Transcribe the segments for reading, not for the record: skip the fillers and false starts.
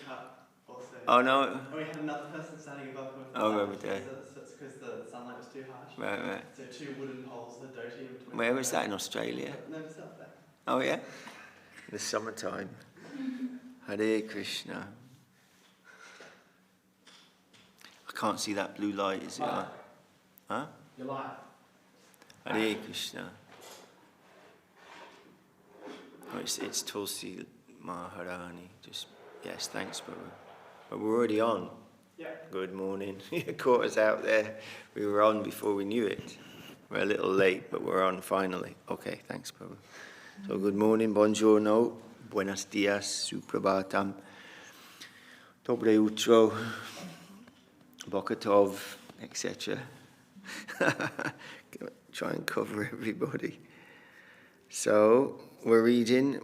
cut also. Oh no. And we had another person standing above him. Over there. So it's because the sunlight was too harsh. Right. So 2 wooden poles, the dirty in between. Where was that, in Australia? No, it's out there. Oh yeah? In the summertime. Hare Krishna. I can't see that blue light, is it on? Huh? Your light. Hare Krishna. Oh, it's Tulsi Maharani. Just, yes, thanks, Prabhu. But we're already on. Yeah. Good morning. You caught us out there. We were on before we knew it. We're a little late, but we're on finally. Okay, thanks, Prabhu. So good morning, buongiorno, buenos dias, suprabhatam, dobre utro, bokatov, etc. Try and cover everybody. So we're reading.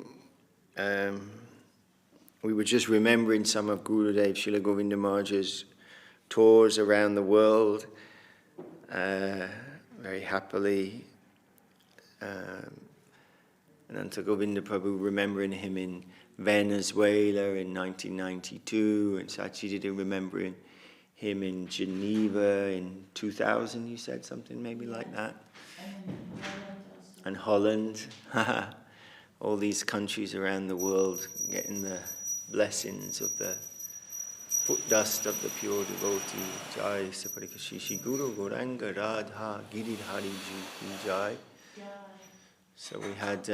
We were just remembering some of Gurudev Srila Govinda Maharaj's tours around the world, very happily. And Anta Govinda Prabhu, remembering him in Venezuela in 1992, and Ch.Ch remembering him in Geneva in 2000, you said something maybe like that. And Holland. All these countries around the world getting the blessings of the foot dust of the pure devotee. Jai Saparika Shishi Guru Gauranga Radha Giridhari Ji Jai. So we had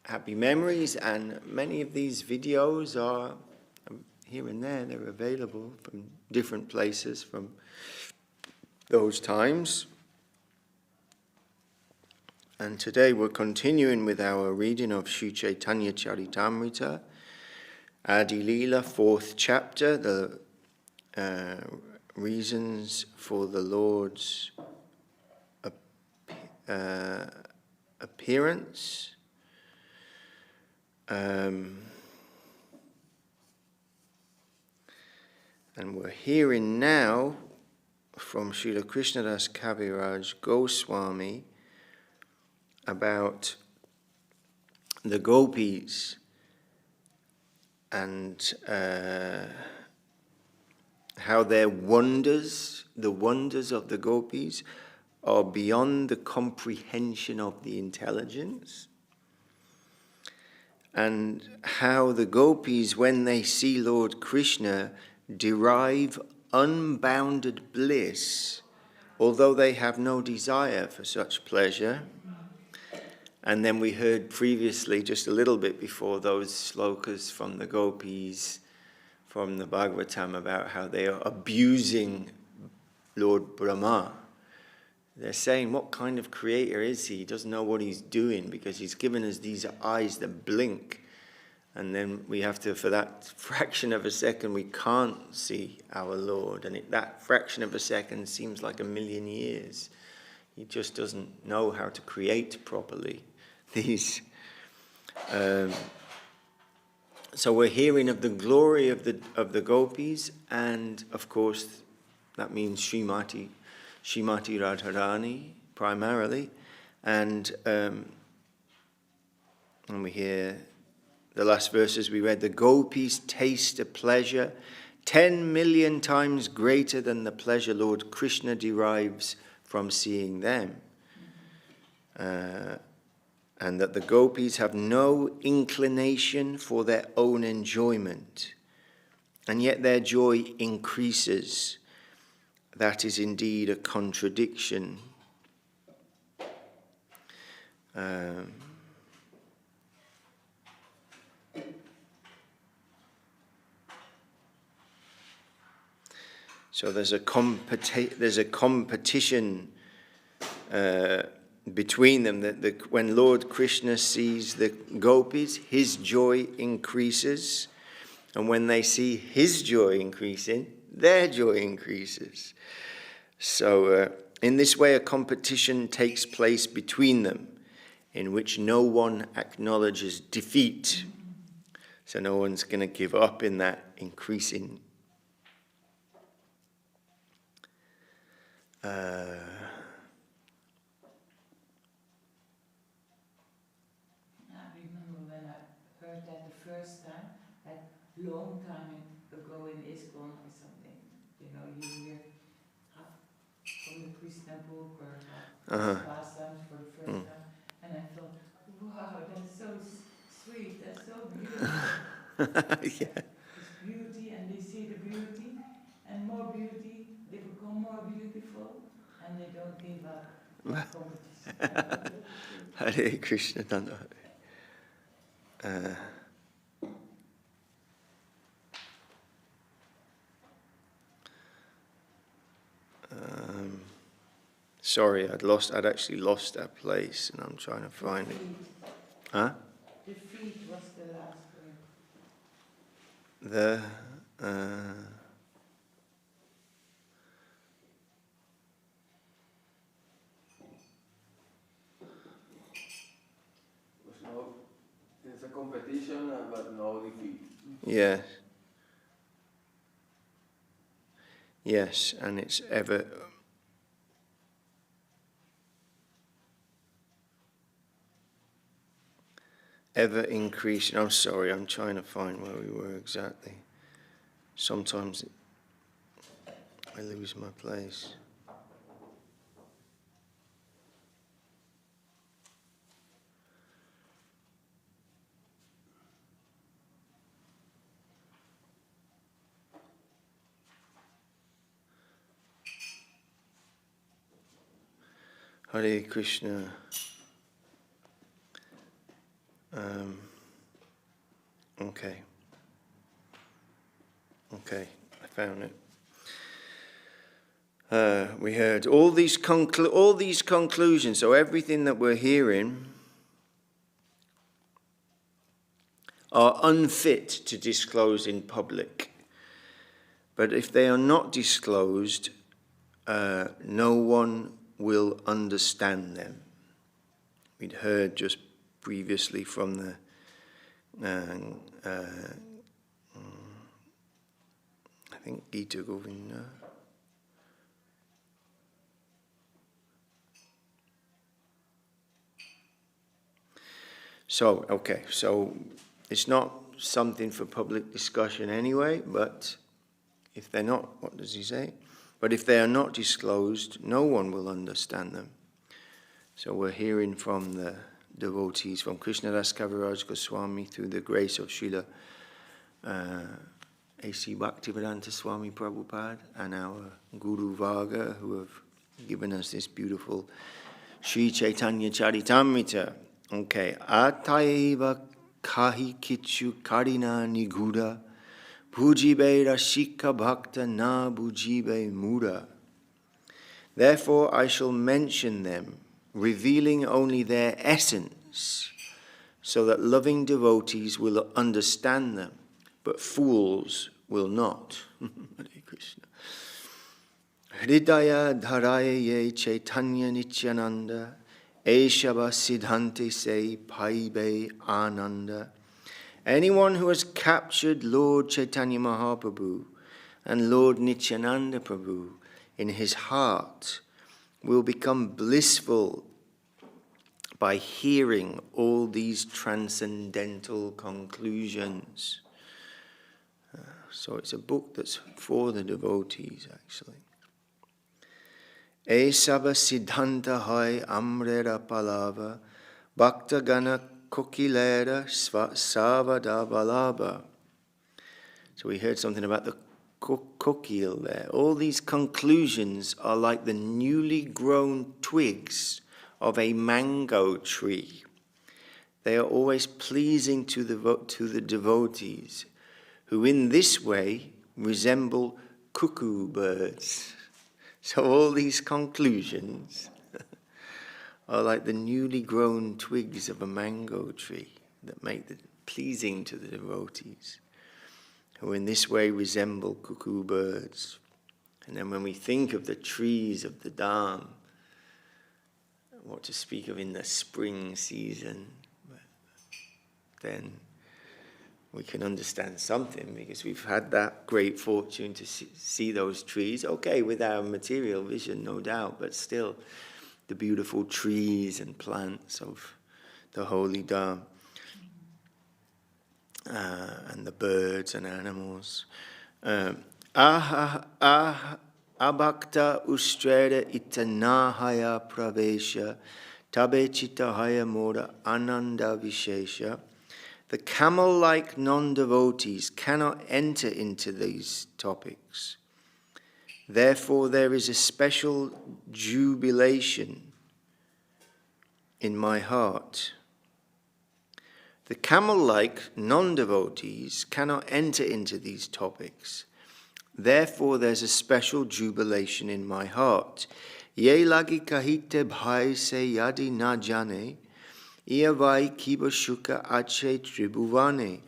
happy memories, and many of these videos are here and there. They're available from different places from those times. And today we're continuing with our reading of Sri Chaitanya Charitamrita, Adi Leela, 4th chapter, the reasons for the Lord's appearance. And we're hearing now from Srila Krishnadas Kaviraj Goswami about the gopis and how their wonders, the wonders of the gopis, are beyond the comprehension of the intelligence, and how the gopis, when they see Lord Krishna, derive unbounded bliss, although they have no desire for such pleasure. And then we heard previously, just a little bit before, those slokas from the gopis, from the Bhagavatam, about how they are abusing Lord Brahma. They're saying, what kind of creator is he? He doesn't know what he's doing because he's given us these eyes that blink. And then we have to, for that fraction of a second, we can't see our Lord. And that fraction of a second seems like 1,000,000 years. He just doesn't know how to create properly these. So we're hearing of the glory of the gopis, and of course that means Srimati Radharani primarily, and we hear the last verses we read. The gopis taste a pleasure 10 million times greater than the pleasure Lord Krishna derives from seeing them. And that the gopis have no inclination for their own enjoyment, and yet their joy increases. That is indeed a contradiction. So there's a competition between them, that when Lord Krishna sees the gopis, his joy increases, and when they see his joy increasing, their joy increases. So in this way a competition takes place between them, in which no one acknowledges defeat. So no one's going to give up in that increasing I remember when I heard that the first time, like long time ago in ISKCON or something. You know, you hear from the Krishna book or pastimes for the first time, and I thought, wow, that's so sweet, that's so beautiful. Yeah. It's beauty, and they see the beauty, and more beauty, they become more beautiful, and they don't give up. Competition. Hare Krishna, Nanda. Sorry, I'd actually lost that place, and I'm trying to find it. Huh? The feet was the last word. The It's a competition, but no defeat. yes. Yes, and it's ever increasing. I'm sorry, I'm trying to find where we were exactly. Sometimes I lose my place. Hare Krishna. Okay, I found it. We heard all these conclusions. So everything that we're hearing are unfit to disclose in public. But if they are not disclosed, no one will understand them. We'd heard just previously from the I think Gita Govinda. So it's not something for public discussion anyway, but if they're not, what does he say? But if they are not disclosed, no one will understand them. So we're hearing from the devotees, from Krishnadas Kaviraj Goswami through the grace of Srila A.C. Bhaktivedanta Swami Prabhupada and our Guru Varga, who have given us this beautiful Sri Chaitanya Charitamrita. Okay, Ataiva Kahi Kichu Karina Niguda Bujibe Rashika Bhakta Na Bujibe Muda. Therefore I shall mention them, revealing only their essence, so that loving devotees will understand them, but fools will not. Hare Krishna. Hridaya Dharaye Chaitanya Nityananda Eshava Siddhante Se Paibe Ananda. Anyone who has captured Lord Chaitanya Mahaprabhu and Lord Nityananda Prabhu in his heart will become blissful by hearing all these transcendental conclusions. So it's a book that's for the devotees, actually. Esava Siddhanta Hai Amrera Palava Bhakta Gana Kokilera Savada Balaba. So we heard something about the kokil there. All these conclusions are like the newly grown twigs of a mango tree. They are always pleasing to the devotees, who in this way resemble cuckoo birds. So all these conclusions are like the newly grown twigs of a mango tree that make it pleasing to the devotees, who in this way resemble cuckoo birds. And then when we think of the trees of the Dham, what to speak of in the spring season, then we can understand something, because we've had that great fortune to see those trees. Okay, with our material vision, no doubt, but still, the beautiful trees and plants of the holy Dham. and the birds and animals. Abhakta ustreda itanahaya pravesha tabe chitahaya moda ananda vishesha. The camel-like non-devotees cannot enter into these topics. Therefore, there is a special jubilation in my heart. The camel-like non-devotees cannot enter into these topics. Therefore, there's a special jubilation in my heart. Ye lagi kahite bhai se yadi na jane, iavai kiba shuka ache tribhuvane.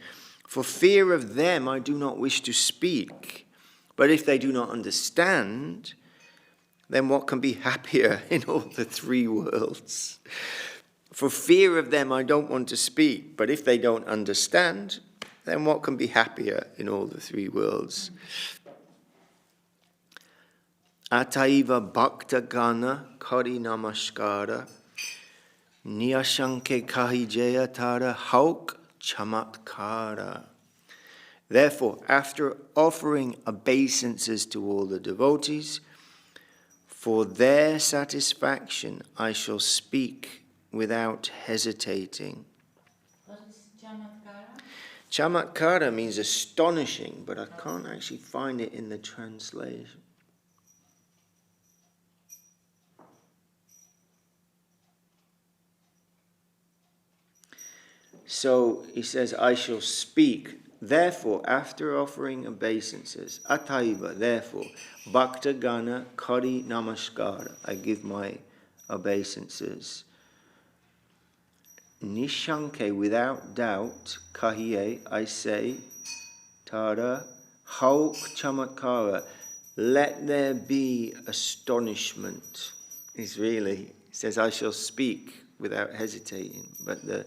For fear of them, I do not wish to speak. But if they do not understand, then what can be happier in all the three worlds? For fear of them, I don't want to speak. But if they don't understand, then what can be happier in all the three worlds? Ataiva bhakta gana kari namaskara niyashanke kahi jayatara hauk chamatkara. Therefore, after offering obeisances to all the devotees, for their satisfaction I shall speak without hesitating. What is chamatkara? Chamatkara means astonishing, but I can't actually find it in the translation. So he says, I shall speak. Therefore, after offering obeisances, ataiva, therefore, bhakta gana kari namaskara, I give my obeisances. Nishanke, without doubt, kahiye, I say, tada, hauk chamatkara, let there be astonishment. He's really, he says, I shall speak without hesitating. But the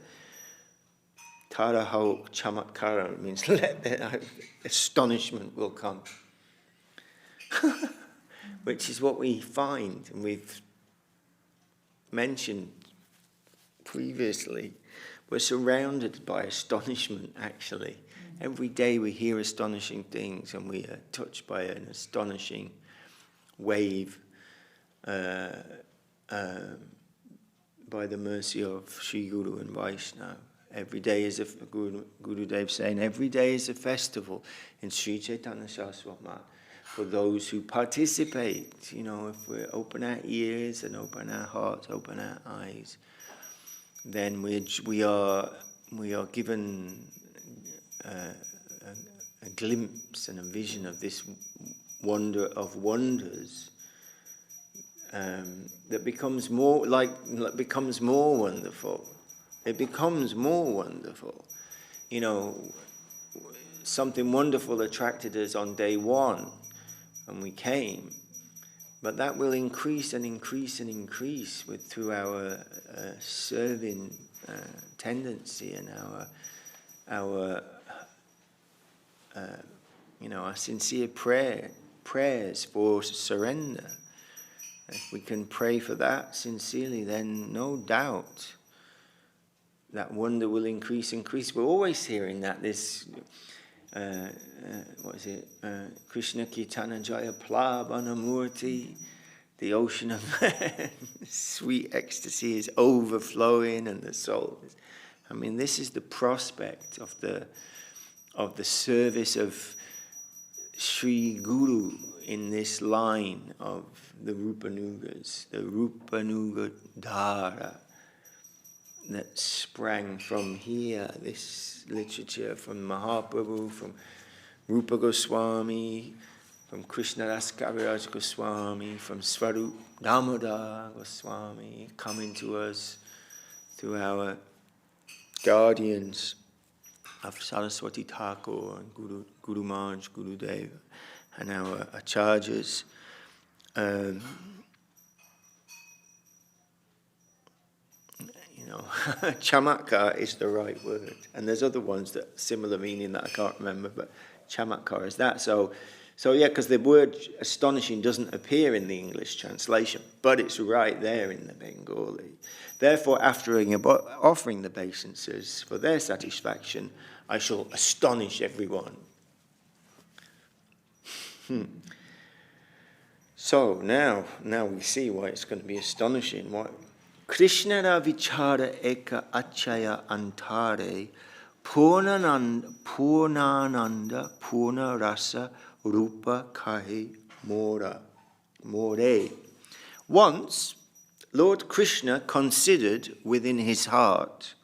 Tara hauk chamatkara means let the astonishment will come. Which is what we find, and we've mentioned previously. We're surrounded by astonishment, actually. Every day we hear astonishing things, and we are touched by an astonishing wave by the mercy of Sri Guru and Vaishnava. Every day is a Guru Dev saying, every day is a festival in Sri Chaitanya Saraswati Math for those who participate. You know, if we open our ears and open our hearts, open our eyes, then we are given a glimpse and a vision of this wonder of wonders that becomes more wonderful. It becomes more wonderful. You know, something wonderful attracted us on day one when we came, but that will increase and increase and increase through our serving tendency and our sincere prayers for surrender. If we can pray for that sincerely, then no doubt that wonder will increase. We're always hearing that this, Krishna Kirtana Jaya Plavanamurti, the ocean of sweet ecstasy is overflowing, and the soul is. I mean, this is the prospect of the service of Sri Guru in this line of the Rupanugas, the Rupanuga Dhara that sprang from here, this literature from Mahaprabhu, from Rupa Goswami, from Krishnadas Kaviraj Goswami, from Swarup Damodar Goswami, coming to us through our guardians of Saraswati Thakur and Guru Maharaj, Guru Deva, and our acharyas. Chamatkar is the right word, and there's other ones that similar meaning that I can't remember, but chamatkar is that. So So yeah, because the word astonishing doesn't appear in the English translation, but it's right there in the Bengali. Therefore, after offering the obeisances for their satisfaction, I shall astonish everyone. So now we see why it's going to be astonishing. Krishna ra vichara eka achaya antare purnananda purna rasa rupa kahi more. Once, Lord Krishna considered within his heart,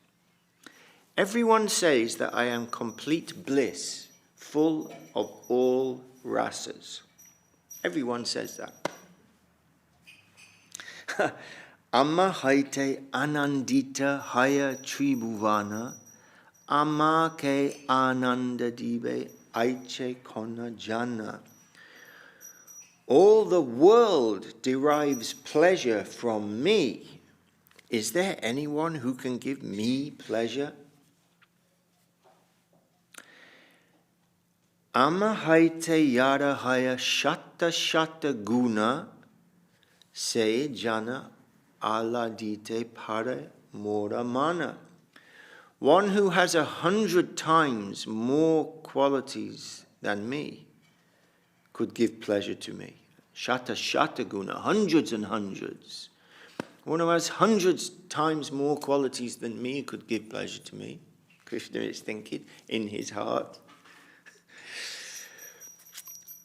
everyone says that I am complete bliss, full of all rasas. Everyone says that. Amma haite anandita haya tribhuvana, amma ke ananda dive aiche kona jana. All the world derives pleasure from me. Is there anyone who can give me pleasure? Amma haite yada haya shatta guna se jana aladite pare mora mana. One who has 100 times more qualities than me could give pleasure to me. Shatta guna, hundreds and hundreds. One who has hundreds times more qualities than me could give pleasure to me. Krishna is thinking in his heart.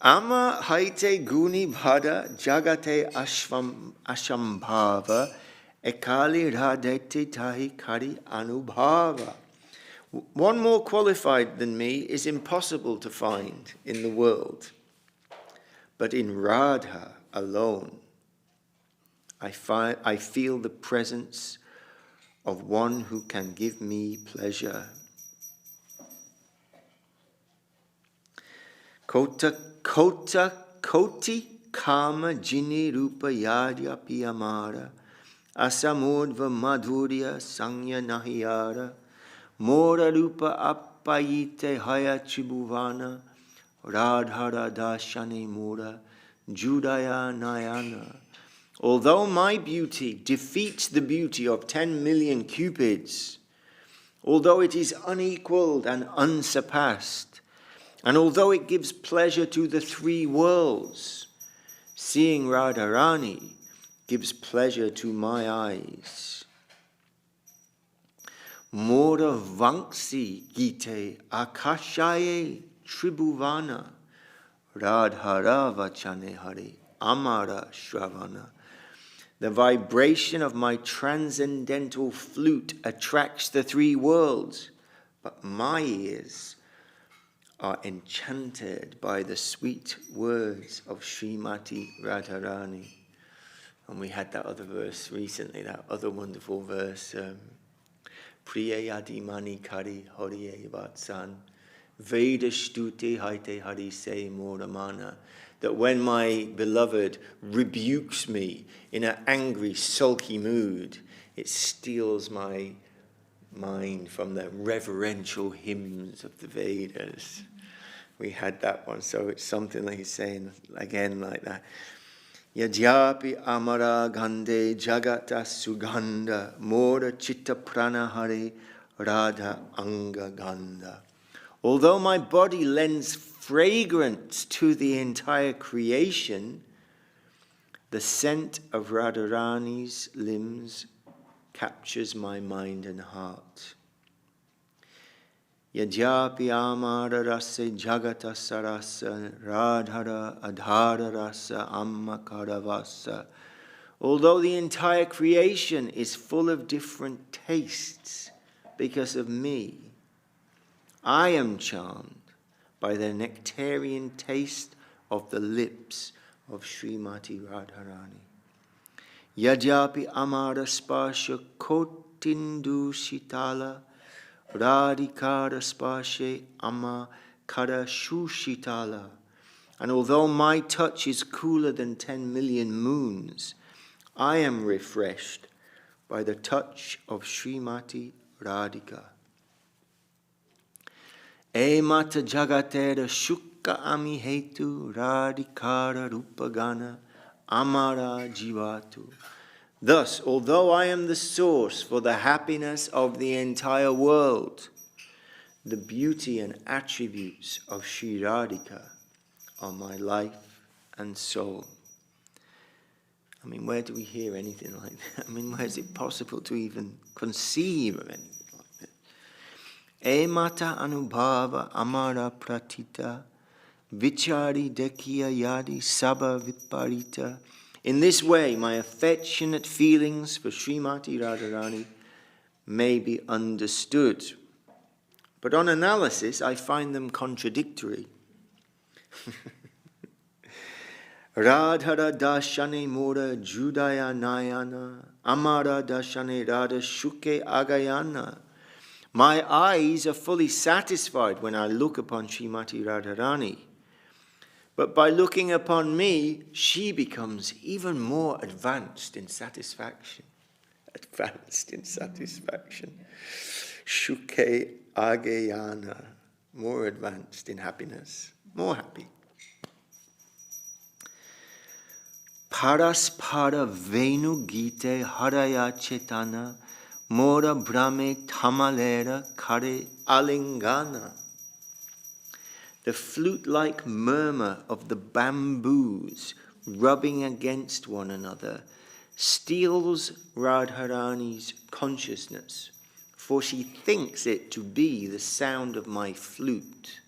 Amma haite guni bhada jagate ashambhava ekali radete tahi kari anubhava. One more qualified than me is impossible to find in the world. But in Radha alone, I feel the presence of one who can give me pleasure. Koti kama jini rupa yadya piyamara asamudva madhurya sanya nahiyara mora rupa appayite haya tribhuvana radhara dashane mura judaya nayana. Although my beauty defeats the beauty of 10 million cupids, although it is unequaled and unsurpassed, and although it gives pleasure to the 3 worlds, seeing Radharani gives pleasure to my eyes. Mora vanksi gite akashaye tribhuvana radhara vachane hari amara shravana. The vibration of my transcendental flute attracts the 3 worlds, but my ears are enchanted by the sweet words of Srimati Radharani. And we had that other verse recently, that other wonderful verse, Priya Mani Kari Hariye Vatsan, Veda Shtute Haite Hari Se Moramana. That when my beloved rebukes me in an angry, sulky mood, it steals my mind from the reverential hymns of the Vedas. We had that one, so it's something like he's saying again like that. Yajyapi amara gande jagata sugandha mora chitta pranahari radha anga gandha. Although my body lends fragrance to the entire creation, the scent of Radharani's limbs captures my mind and heart. Yajyapi amara rasa jagata sarasa radhara adhara rasa amma karavasa. Although the entire creation is full of different tastes because of me, I am charmed by the nectarian taste of the lips of Srimati Radharani. Yajyapi amara sparsha kotindu shitala radhikara sparshe amma kara shushitala. And although my touch is cooler than 10 million moons, I am refreshed by the touch of Srimati Radhika. E mata jagatera shukka Sukha ami hetu radhikara rupagana amara jivatu. Thus, although I am the source for the happiness of the entire world, the beauty and attributes of Sri Radhika are my life and soul. I mean, where do we hear anything like that? I mean, where is it possible to even conceive of anything like that? Emata anubhava amara pratita vichari dekhiya yadi sabha viparita. In this way, my affectionate feelings for Srimati Radharani may be understood. But on analysis, I find them contradictory. Radhara dashane mora judaya nayana, amara dashane radha shuke agayana. My eyes are fully satisfied when I look upon Srimati Radharani. But by looking upon me, she becomes even more advanced in satisfaction. Advanced in satisfaction. Shuke agayana. More advanced in happiness. More happy. Paraspara venu gite haraya chetana mora brahme tamalera kare alingana. The flute-like murmur of the bamboos rubbing against one another steals Radharani's consciousness, for she thinks it to be the sound of my flute,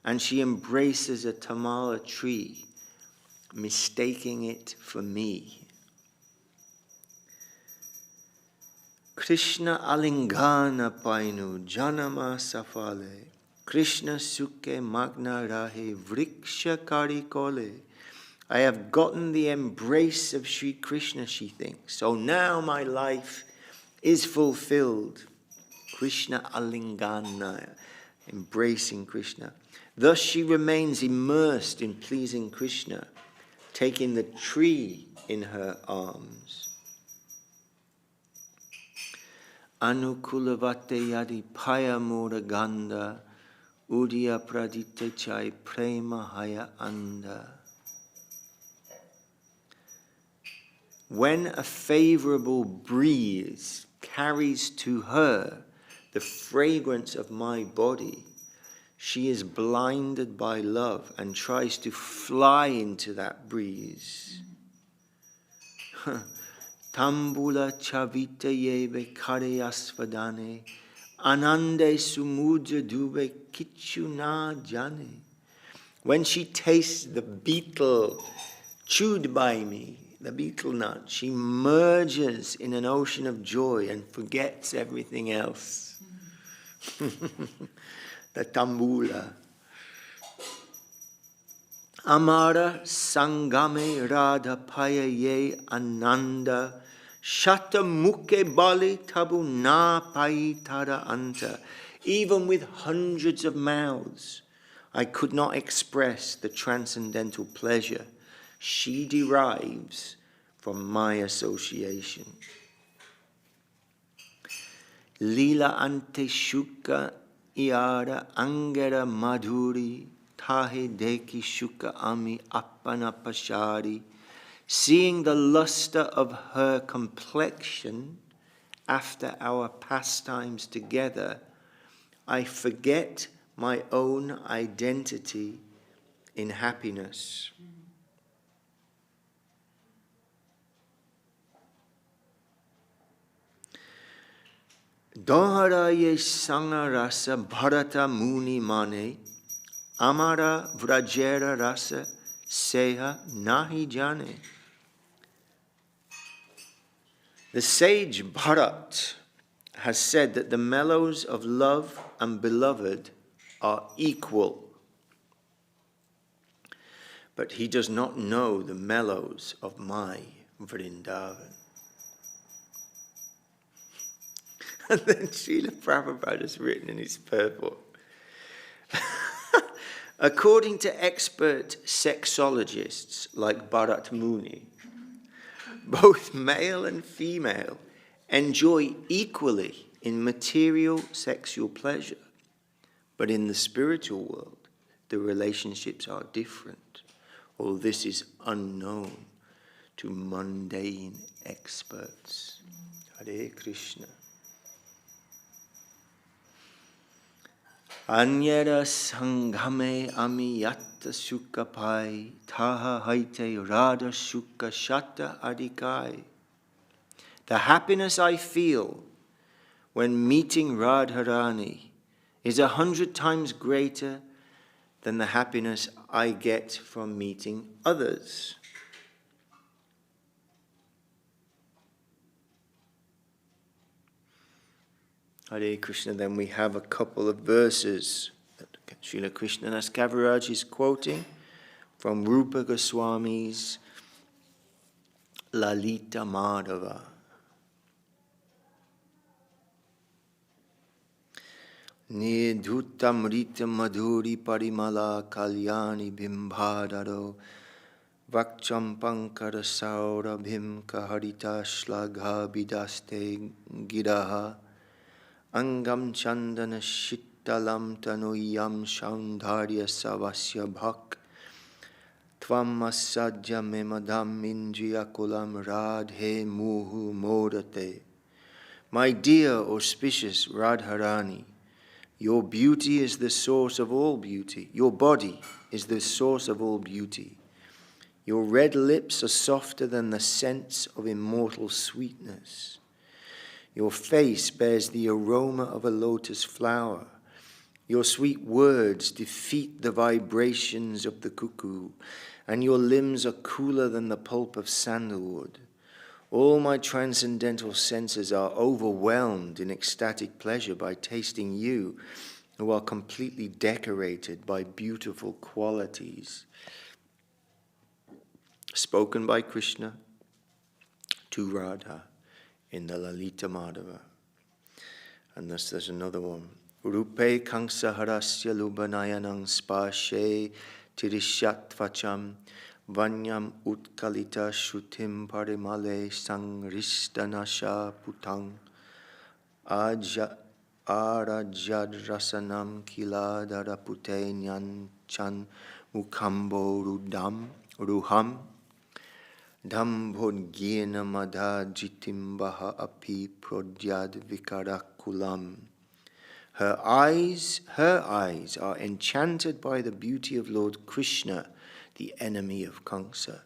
and she embraces a tamala tree, mistaking it for me. Krishna alingana painu janama safale, Krishna sukhe magna rahe vriksha kari kole. I have gotten the embrace of Sri Krishna, she thinks. So now my life is fulfilled. Krishna alingana, embracing Krishna. Thus she remains immersed in pleasing Krishna, taking the tree in her arms. Anukulavate yadi paya mura ganda, Udiya pradite chai prema haya anda. When a favorable breeze carries to her the fragrance of my body, she is blinded by love and tries to fly into that breeze. Tambula chavita yebe kareyasvadane, anande sumudra dube kichu na jane. When she tastes the beetle chewed by me, the beetle nut, she merges in an ocean of joy and forgets everything else. The tambula. Amara sangame radha payaye ananda shata mukhe bali tabu na pai tara anta. Even with hundreds of mouths, I could not express the transcendental pleasure she derives from my association. Lila ante shuka iara angera madhuri tahe deki shuka ami appana pashari. Seeing the luster of her complexion after our pastimes together, I forget my own identity in happiness. Doharaye sanga rasa bharata muni mane, amara vrajera rasa seha nahi jane. The sage Bharat has said that the mellows of love and beloved are equal, but he does not know the mellows of my Vrindavan. And then Srila Prabhupada has written in his purport, according to expert sexologists like Bharat Muni, both male and female enjoy equally in material sexual pleasure, but in the spiritual world, the relationships are different. All this is unknown to mundane experts. Hare Krishna. Anyara sanghame ami yatta sukha pai, taha haite radha sukha shatta adikai. The happiness I feel when meeting Radharani is 100 times greater than the happiness I get from meeting others. Hare Krishna. Then we have a couple of verses that Srila Krishnadas Kaviraj is quoting from Rupa Goswami's Lalita Madhava. Nidhutamrita madhuri parimala kalyani bimbhadaro vakcham pankara saurabhim kaharita shlagha bidaste giraha angam chandana shittalam tanuyam shaundharya savasya bhak tvam asadya memadam indriyakulam radhe muhu modate. My dear auspicious Radharani, your beauty is the source of all beauty. Your body is the source of all beauty. Your red lips are softer than the scents of immortal sweetness. Your face bears the aroma of a lotus flower. Your sweet words defeat the vibrations of the cuckoo, and your limbs are cooler than the pulp of sandalwood. All my transcendental senses are overwhelmed in ecstatic pleasure by tasting you, who are completely decorated by beautiful qualities. Spoken by Krishna to Radha in the Lalita Madhava. And thus there's another one. Rupe Kansaharasya Lubanayanang Spashe Tirishatvacham Vanyam Utkalita Shutim Parimale Sangristanasha Putang Arajad Rasanam Kiladarapute Nyanchan Mukambo Ruham Dambhodgyena Madha Jitimbaha Api Prodyad Vikarakulam. Her eyes are enchanted by the beauty of Lord Krishna, the enemy of Kamsa.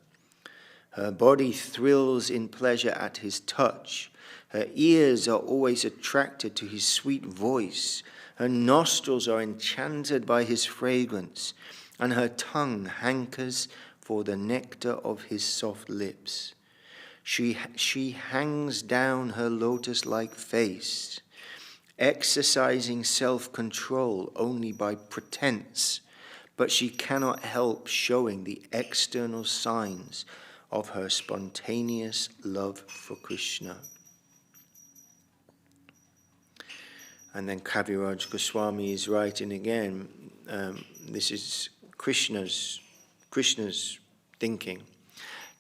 Her body thrills in pleasure at his touch. Her ears are always attracted to his sweet voice. Her nostrils are enchanted by his fragrance, and her tongue hankers for the nectar of his soft lips. She hangs down her lotus-like face, exercising self-control only by pretense, but she cannot help showing the external signs of her spontaneous love for Krishna. And then Kaviraj Goswami is writing again. This is Krishna's thinking.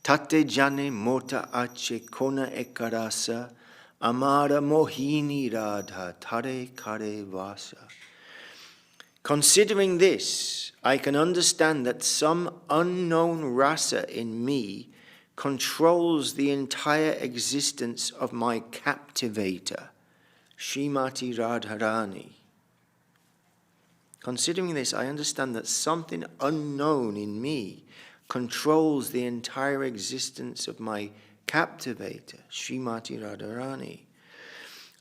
Tate jane mota ache kona ekarasa amara mohini radha tare kare vasa. Considering this, I can understand that some unknown rasa in me controls the entire existence of my captivator, Srimati Radharani. Considering this, I understand that something unknown in me controls the entire existence of my captivator, Srimati Radharani.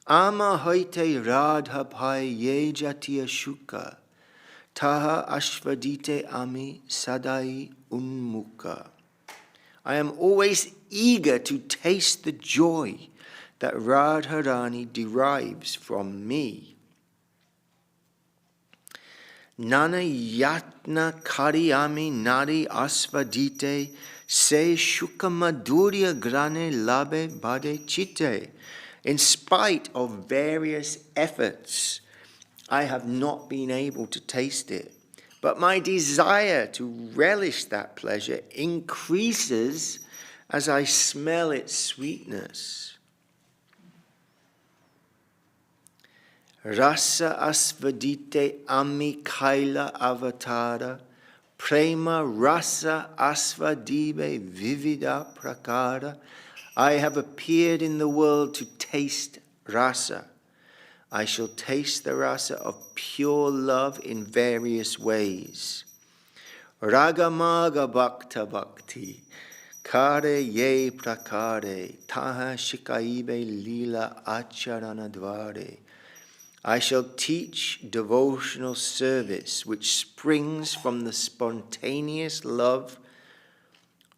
Ama hoite radha pai ye jatiya shuka, taha ashvadite ami sadai unmuka. I am always eager to taste the joy that Radharani derives from me. Nana yatna kariyami nari asvadite se shuka madhurya grane labe bade chitte. In spite of various efforts, I have not been able to taste it. But my desire to relish that pleasure increases as I smell its sweetness. Rasa asvadite ami kaila avatara, prema rasa asvadibe vivida prakara. I have appeared in the world to taste rasa. I shall taste the rasa of pure love in various ways. Ragamaga bhakta bhakti, kare ye prakare, taha shikaibe lila acharana dvare. I shall teach devotional service which springs from the spontaneous love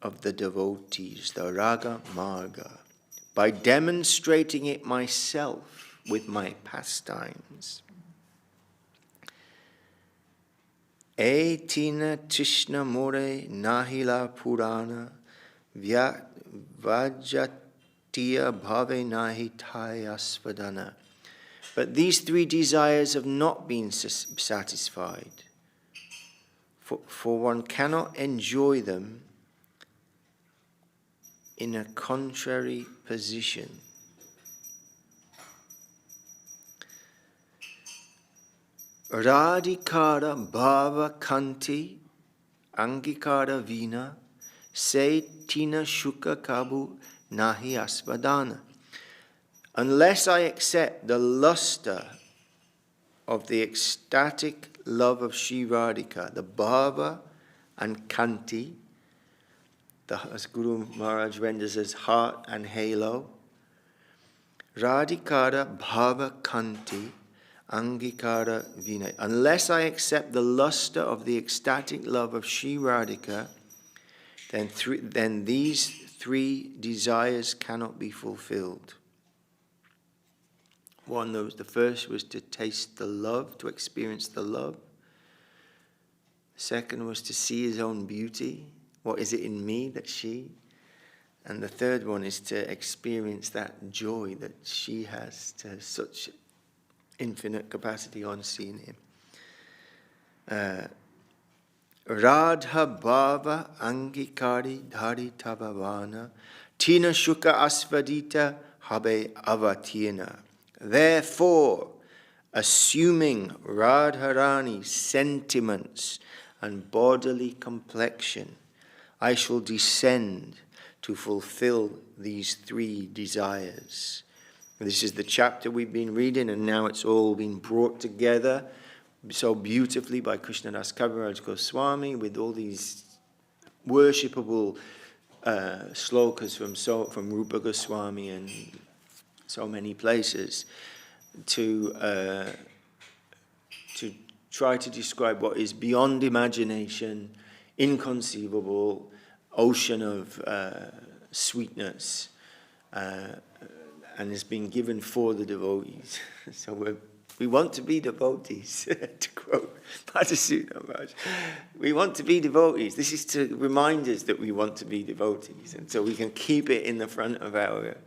of the devotees, the raga marga, by demonstrating it myself with my pastimes. Etina Tishna More Nahila Purana Vajatiya Bhave Nahi Tayasvadana. But these three desires have not been satisfied, for one cannot enjoy them in a contrary position. Radhikara bhava kanti angikara vina se tina shuka kabu nahi asvadana. Unless I accept the luster of the ecstatic love of Sri Radhika, the bhava and kanti, as Guru Maharaj renders as heart and halo, Radhikara bhava kanti angikara vinay. Unless I accept the luster of the ecstatic love of Sri Radhika, then these three desires cannot be fulfilled. The first was to taste the love, to experience the love. The second was to see his own beauty. What is it in me that she? And the third one is to experience that joy that she has to such infinite capacity on seeing him. Radha bhava angikari dhari tabhavana tina shuka asvadita habe avatina. Therefore, assuming Radharani's sentiments and bodily complexion, I shall descend to fulfill these three desires. This is the chapter we've been reading, and now it's all been brought together so beautifully by Krishnadas Kaviraj Goswami with all these worshipable slokas from Rupa Goswami and so many places to try to describe what is beyond imagination, inconceivable, ocean of sweetness, and has been given for the devotees. So we want to be devotees, to quote Madhusudana Maharaj. We want to be devotees. This is to remind us that we want to be devotees, and so we can keep it in the front of our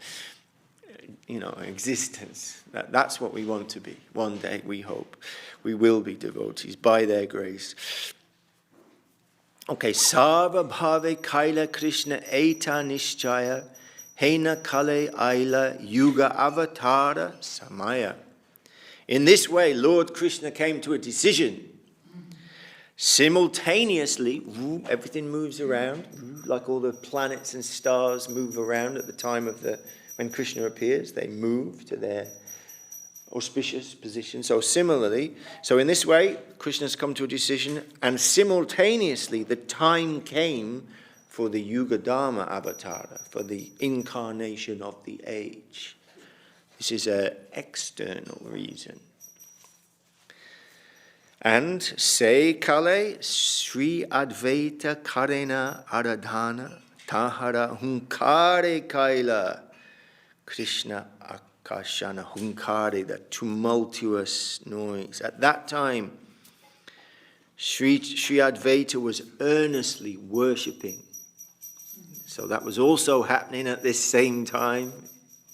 existence. That's what we want to be. One day, we hope, we will be devotees by their grace. Okay, Sarva Bhave Kaila Krishna Eta Nishchaya Hena Kale Aila Yuga Avatara Samaya. In this way, Lord Krishna came to a decision. Simultaneously, everything moves around, like all the planets and stars move around at the time of when Krishna appears, they move to their auspicious position. So in this way, Krishna's come to a decision, and simultaneously the time came for the Yuga Dharma Avatara, for the incarnation of the age. This is an external reason. And se kale Sri Advaita Karena Aradhana Tahara Hunkare Kaila Krishna Akashana Hunkare, the tumultuous noise. At that time, Sri Advaita was earnestly worshipping. So that was also happening at this same time,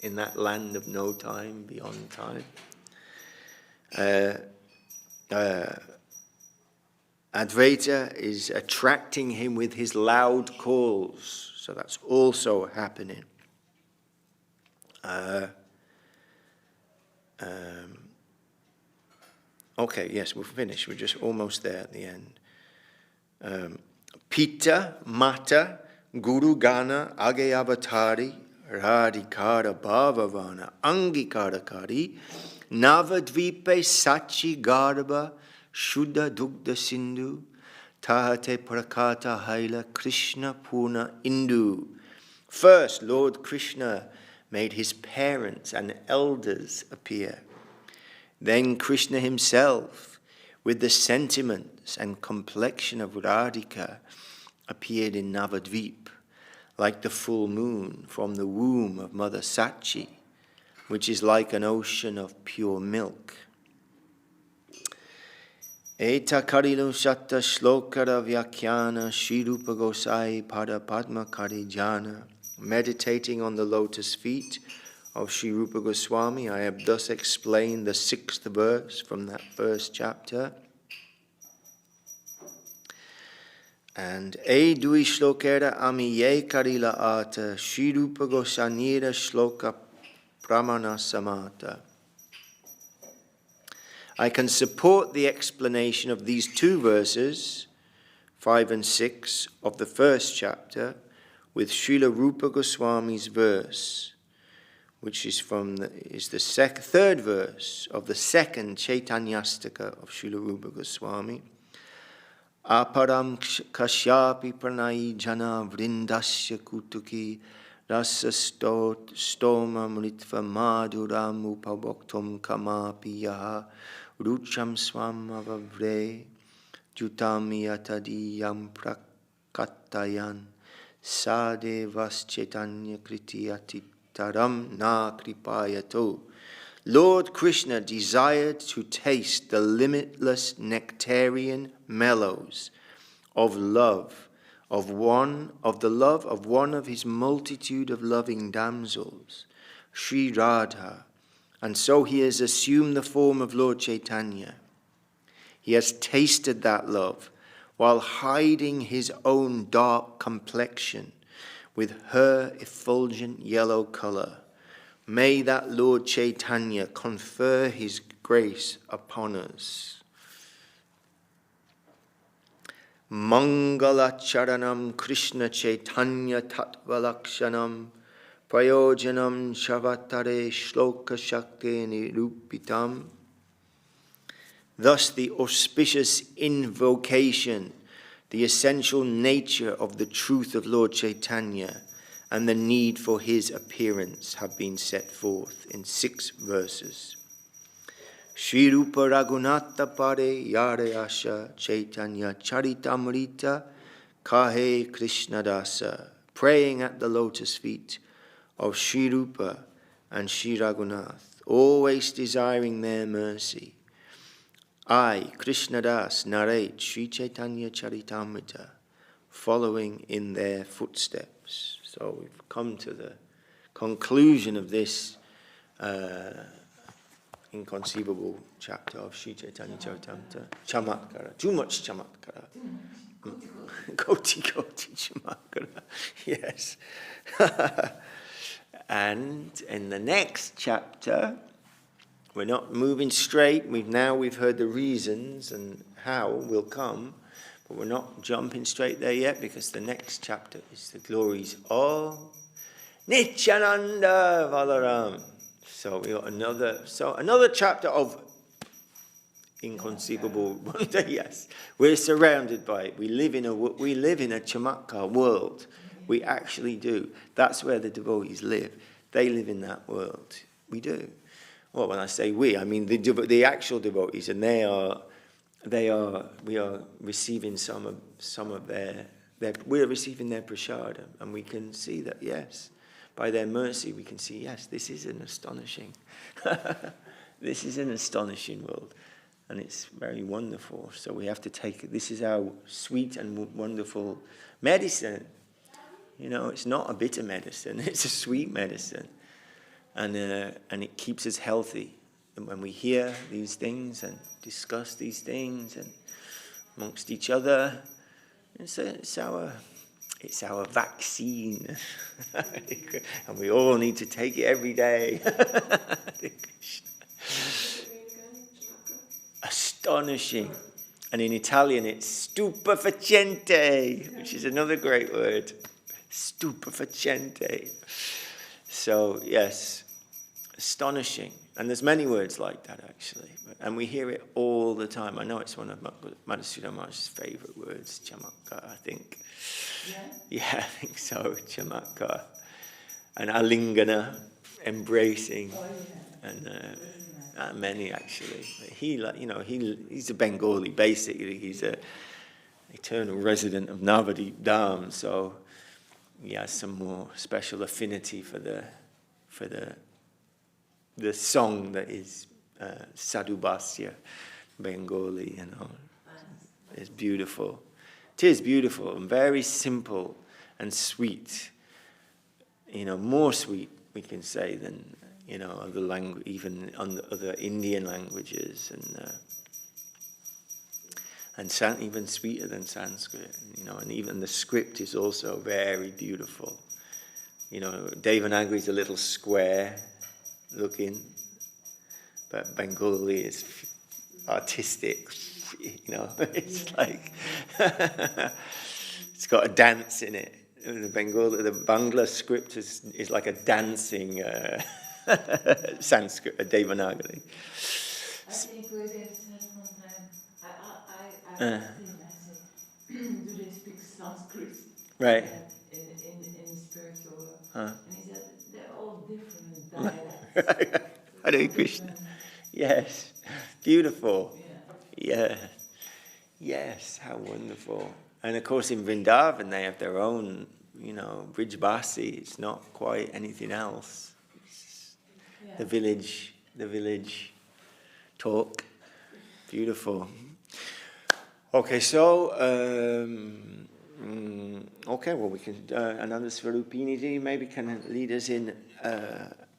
in that land of no time, beyond time. Advaita is attracting him with his loud calls. So that's also happening. Okay, yes, we'll finish. We're just almost there at the end. Pita, Mata, Guru Gana, Age Avatari, Radhikara Bhavavana, Angikara Kari, Navadvipe Sachi Garbha, Shuddha Dugdha Sindhu, Tahate Prakata Haila, Krishna Purna Indu. First, Lord Krishna made his parents and elders appear. Then Krishna himself, with the sentiments and complexion of Radhika, appeared in Navadvip, like the full moon from the womb of Mother Sachi, which is like an ocean of pure milk. Eta Karilu Shatta Shlokara Vyakhyana Shri Rupa Gosai Pada Padma Karijana. Meditating on the lotus feet of Sri Rupa Goswami, I have thus explained the 6th verse from that first chapter. And E Dui Shlokera Ami Ye Karila Ata Sri Rupa Gosanira Shloka Pramana Samata. I can support the explanation of these 2 verses, 5 and 6, of the first chapter, with Srila Rupa Goswami's verse, which is the 3rd verse of the 2nd Chaitanyastaka of Srila Rupa Goswami. Aparam Kashyapi Pranai Jana Vrindasya Kutuki Rasa Stoma Mritva Madhuram Upabhoktum Kamapi Yaha Rucham Swamavavre Jutami Atadiyam Prakatayan Sade Vaschetanya Kritiyatitaram Na Kripayato. Lord Krishna desired to taste the limitless nectarian mellows of love, of the love of one of his multitude of loving damsels, Sri Radha, and so he has assumed the form of Lord Chaitanya. He has tasted that love while hiding his own dark complexion with her effulgent yellow color. May that Lord Chaitanya confer his grace upon us. Mangala Charanam Krishna Chaitanya Tattvalakshanam Prayojanam Shavatare Shloka Shakti Nirupitam. Thus the auspicious invocation, the essential nature of the truth of Lord Chaitanya, and the need for his appearance have been set forth in 6 verses. Shri Rupa Raghunatha Pare Yare Asha Chaitanya Charitamrita Kahe Krishna Dasa. Praying at the lotus feet of Shri Rupa and Shri Raghunath, always desiring their mercy, I, Krishna Das, narrate Shri Chaitanya Charitamrita, following in their footsteps. So we've come to the conclusion of this inconceivable chapter of Sri Chaitanya Charitamrita. Chamatkara. Too much chamatkara. Koti chamatkara. Yes. And in the next chapter, we're not moving straight. We've heard the reasons and how will come. But we're not jumping straight there yet, because the next chapter is the glories of Nityananda Balaram. So we got another chapter of inconceivable wonder. Yes, we're surrounded by it. We live in a chamatkar world. We actually do. That's where the devotees live. They live in that world. We do. Well, when I say we, I mean the actual devotees, and we are receiving some of their we're receiving their prasadam, and we can see that, yes, by their mercy we can see, yes, this is an astonishing world, and it's very wonderful. So we have to take it. This is our sweet and wonderful medicine. It's not a bitter medicine, it's a sweet medicine, and it keeps us healthy. And when we hear these things and discuss these things and amongst each other, it's our vaccine, and we all need to take it every day. astonishing. And in Italian, it's stupefacente, which is another great word. Stupefacente. So, yes, astonishing. And there's many words like that, actually. And we hear it all the time. I know it's one of Madhusudana Maharaj's favorite words, chamatkar, I think. Yeah? Yeah, I think so, chamatkar. And alingana, embracing. Oh, yeah. And Nice. many, actually. He's a Bengali, basically. He's a eternal resident of Navadip Dham, so he has some more special affinity for the song that is Sadhubhasya, Bengali, It's beautiful. It is beautiful and very simple and sweet. More sweet, we can say, than, other language, even on the other Indian languages, and even sweeter than Sanskrit, and even the script is also very beautiful. Devanagari is a little square looking, but Bengali is artistic, it's like, it's got a dance in it. The Bangla script is like a dancing Sanskrit, a Devanagari. I think we said one time, I asked him, I said, do they speak Sanskrit? Right. In spiritual. Huh. And he said, they're all different dialects. Hare Krishna. Yes. Beautiful. Yeah. Yeah. Yes, how wonderful. And of course in Vrindavan they have their own, Brijbasi. It's not quite anything else. Yeah. The village talk. Beautiful. Okay, so, we can, Ananda Swarupini ji maybe can lead us in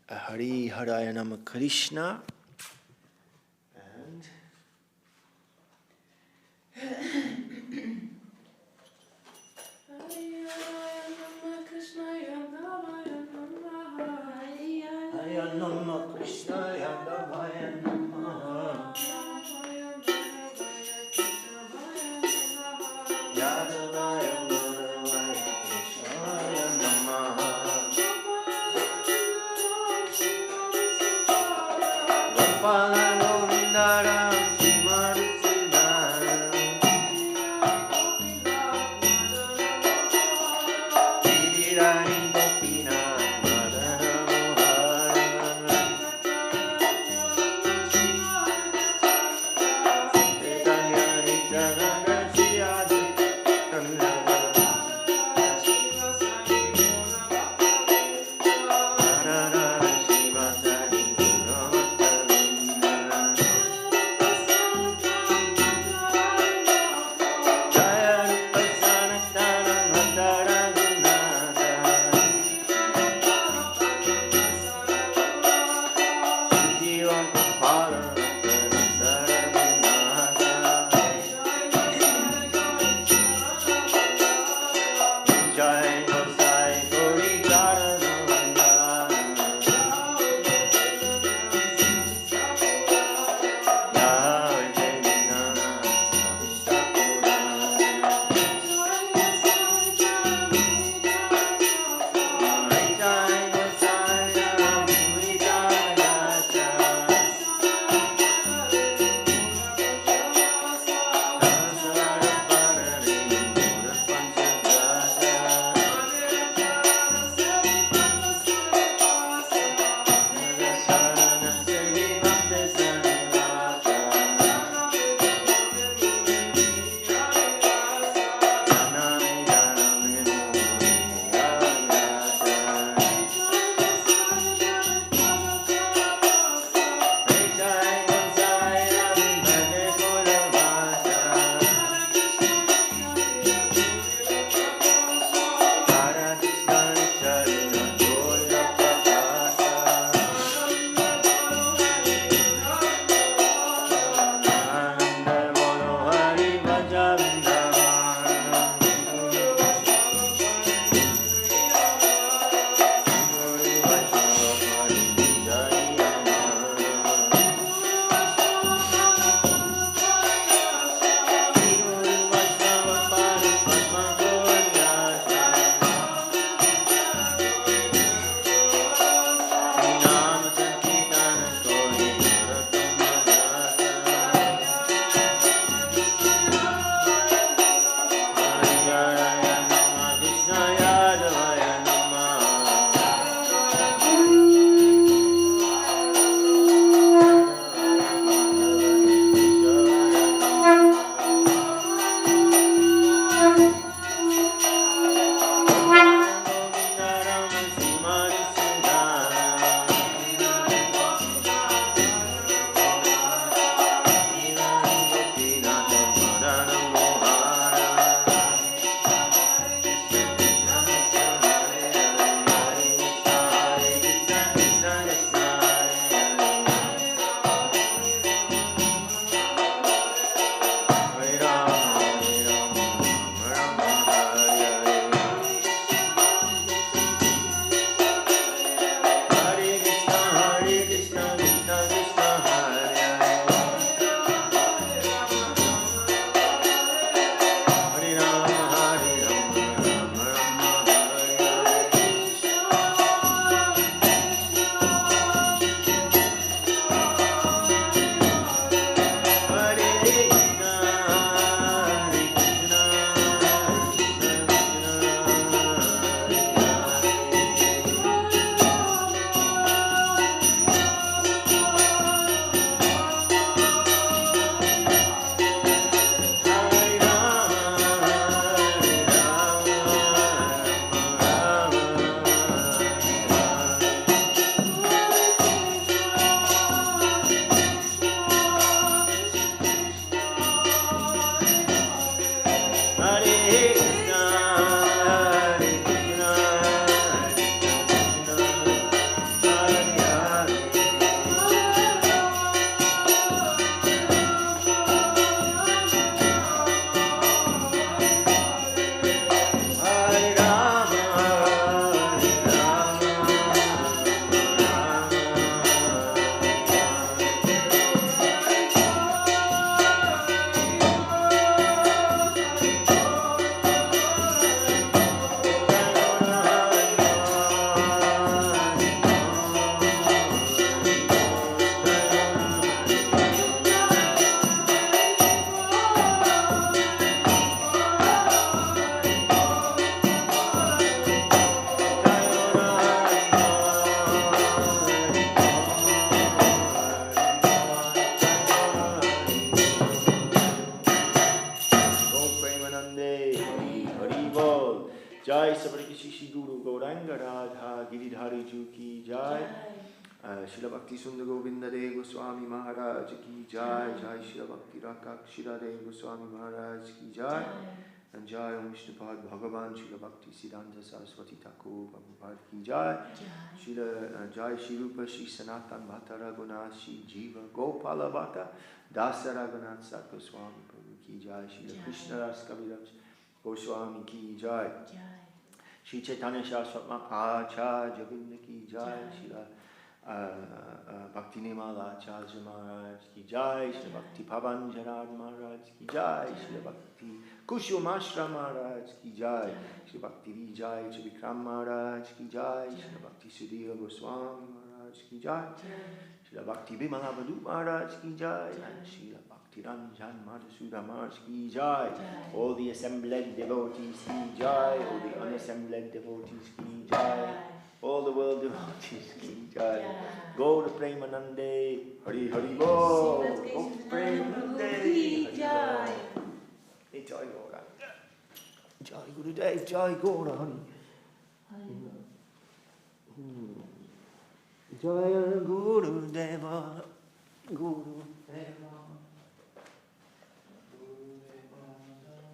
Hari Haraya Nama Krishna. And Haya Nama Krishna Yadavaya Namaha Yadavaya Madhavaya Krishna Namaha Jai Sabariki Shishi Guru Gauranga Radha Giridhari Ju Ki Jai. Srila Bhakti Sundar Govinda Dev Goswami Maharaj Ki Jai. Jai Srila Bhakti Rakak Shira Dev Goswami Maharaj Ki Jai. And Jai Om Vishnupad Bhagavan Srila Bhakti Siddhanta Saraswati Thakur Prabhupada Ki Jai. Jai Shri Rupa Shri Sanatan Bhatta Raghunath Shri Jiva Gopala Bhatta Dasa Raghunath Sat Goswami Prabhu Ki Jai. Shri Krishna Ras Kaviraj Goswami Ki Jai. Shri Chaitanya Saraswati Acharya Govinda Ki Jai. Shri Bhakti Nimala Acharya Maharaj Ki Jai. Shri Bhakti Pavan Jarad Maharaj Ki Jai. Shri Bhakti Kushumashra Maharaj Ki Jai. Shri Bhakti Vijay Vikram Maharaj Ki Jai. Shri Bhakti Sudhira Goswami Maharaj Ki Jai. Shri Bhakti Bimala Badu Maharaj Ki Jai. And Shri Bhakti Ranjan Madhusuda Maharaj Ki Jai. All the assembled devotees Ki Jai. All the unassembled devotees Ki Jai. All the world devotees Ki Jai. Go to Premanande. Hari Hari Bol. Go to Premanande. Jai. Jai Gora. Jai Gurudev. Jai Gora Hari. Jai Gurudeva. Gurudeva.